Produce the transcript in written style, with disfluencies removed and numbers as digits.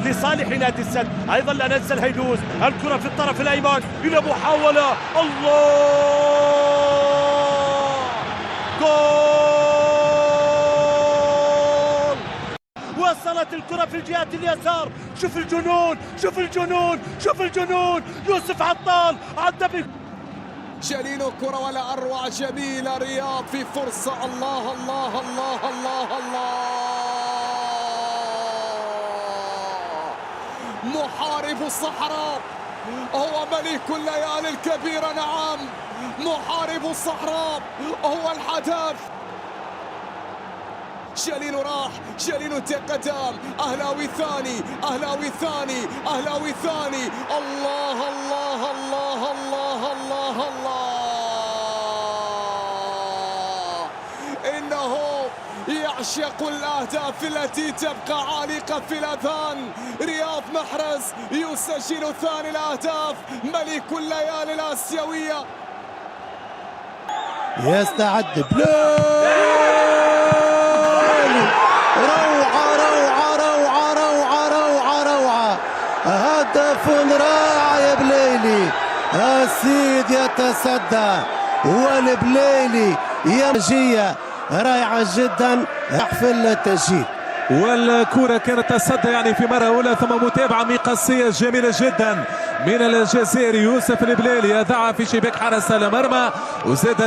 لصالح نادي السد. أيضا لا ننسى الهيدوس، الكرة في الطرف الأيمن إلى محاولة، الله، جول. وصلت الكرة في الجهة اليسار، شوف الجنون، شوف الجنون، شوف الجنون، يوسف عطال عدى جليل كرة ولا أروع، جميلة رياض في فرصة، الله الله الله الله الله، محارب الصحراء هو ملك الليالي الكبيرة، نعم محارب الصحراء هو الحدث. جليل راح، جليل قدام، أهلاوي ثاني، أهلاوي ثاني، أهلاوي ثاني، الله الله الله الله الله الله، إنه يعشق الأهداف التي تبقى عالقة في الأذهان. رياض محرز يسجل ثاني الأهداف، ملك الليالي الآسيوية. يستعد بلال، روعة روعة روعة روعة روعة روعة، هدف رائع يا بليلي، السيد يتصدى والبليلي يمجية رائعة جدا، يحفل التسجيل. والكرة كانت تصدى يعني في مرة أولى، ثم متابعة مقصية جميلة جدا من الجزائري يوسف البليلي، يضعها في شباك حارس المرمى وزاد